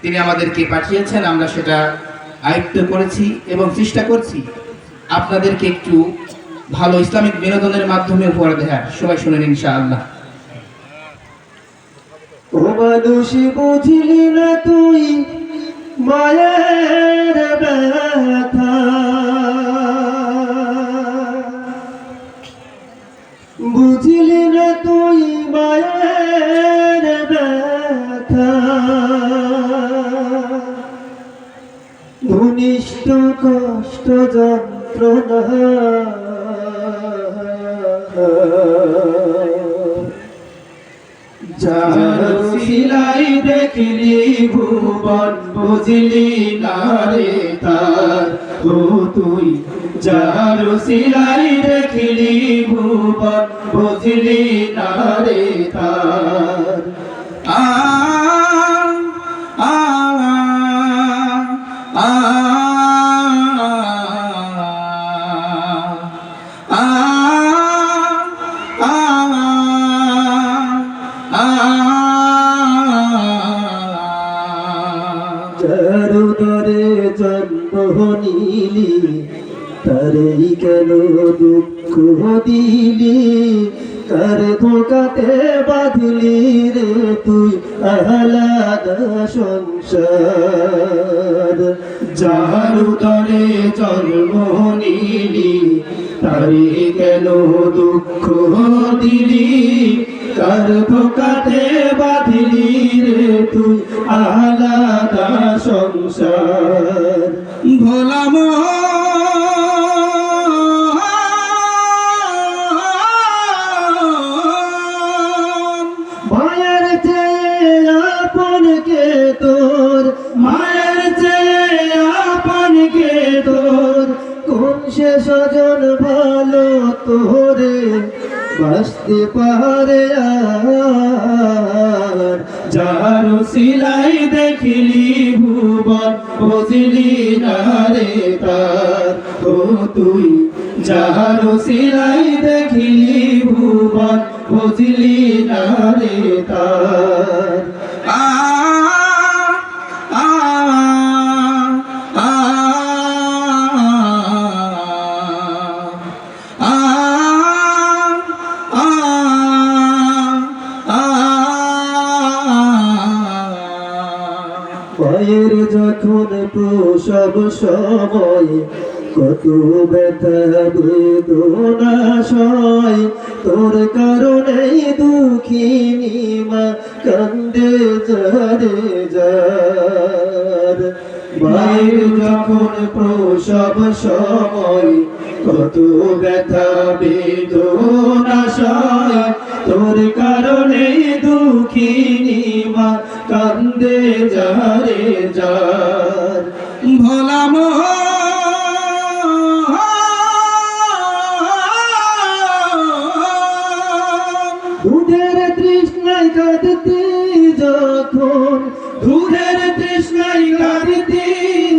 তিনি আমাদেরকে পাঠিয়েছেন, আমরা সেটা আয়ত্ত করেছি এবং চেষ্টা করছি আপনাদেরকে একটু ভালো ইসলামিক বিনোদনের মাধ্যমে উপহার দেওয়ার। সবাই শুনেন ইনশাআল্লাহ। ও মানুষ বুঝলি না তুই মায়ের ব্যথা, বুঝলি না তুই মায়ের ব্যথা, ঘনিষ্ঠ কষ্ট যন্ত্রণা, যার সিলাই দেখলি ভুবন বুঝলি না রে তার, ও তুই যার সিলাই দেখলি ভুবন বুঝলি না রে তার। আ আ আ যার উদরে জন্ম নিলি তারেই কেন দুঃখ দিলি, কার ধোকাতে বাঁধলি রে তুই আলাদা সংসার। যার উদরে জন্ম নিলি তারে কেন দুঃখ দিলি, কার ধোকাতে বাঁধলি রে তুই আলাদা সংসার। ভোলা মায়ের চেয়ে আপন কে তোর, মায়ের চেয়ে আপন কে তোর, কোন সে স্বজন ভালো তোরে বাঁচতে পারে আর। যার সিলাই দেখলি ভুবন বুঝলি না রে তার, ও তুই যার সিলাই দেখলি ভুবন বুঝলি না রে তার। আ আ আ মায়ের যখন প্রসব সময় কত ব্যথা বেদনা সয়, তোর কারণেই দুঃখিনী মা কান্দে যারে যার। মায়ের যখন প্রসব সময় কত ব্যথা বেদনা সয়, তোর কারণেই দুঃখিনী মা কান্দে যারে যার। ভোলা দুধের তৃষ্ণায় কাঁদতি যখন, দুধের তৃষ্ণায় কাঁদতি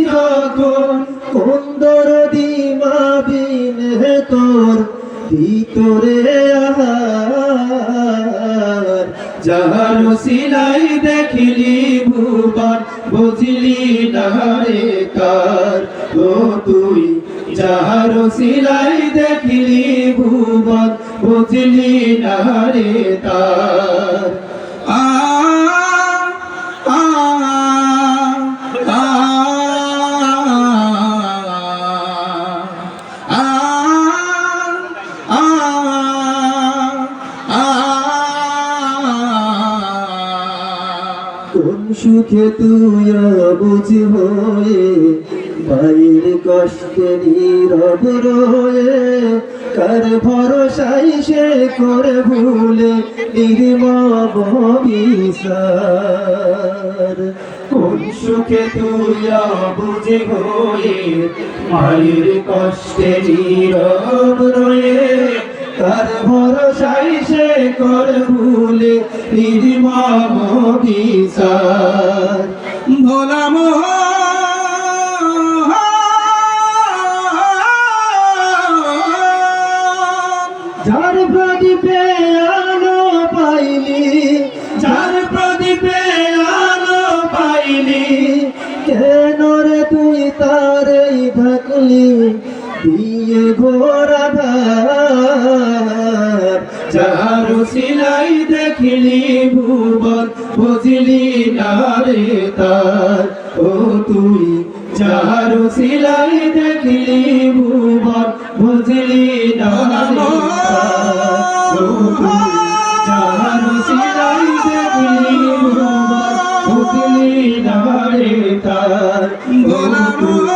যখন, কোন দরদি মা বিন তোর ভিতরে আহার। যার সিলাই দেখলি ভুবন বুঝলি না রে তার, ও তুই যার সিলাই দেখলি ভুবন বুঝলি না রে তার। আ আ আ কোন সুখে তুই বুঝি হয়ে মায়ের কষ্টে নীরব রয়ে, কার ভরসাই সে করে ভুলে নির্মম বিচার। কোন সুখে তুই বুঝি হয়ে মায়ের কষ্টে নীরব রয়ে, কার ভরসাই সে করে ভুলে নির্মম বিচার। ভোলা যার প্রদীপে আলো পাইলি, যার প্রদীপে আলো পাইলি, কালি দিয়ে ঘোরা ধার যার সিলাই দেখিলি ভুবন বুঝলি না রে তার ও তুই যার সিলাই দেখিলি ভুবন বুঝলি না রে তার ও তুই যার সিলাই দেখিলি ভুবন বুঝলি না রে তার ও তুই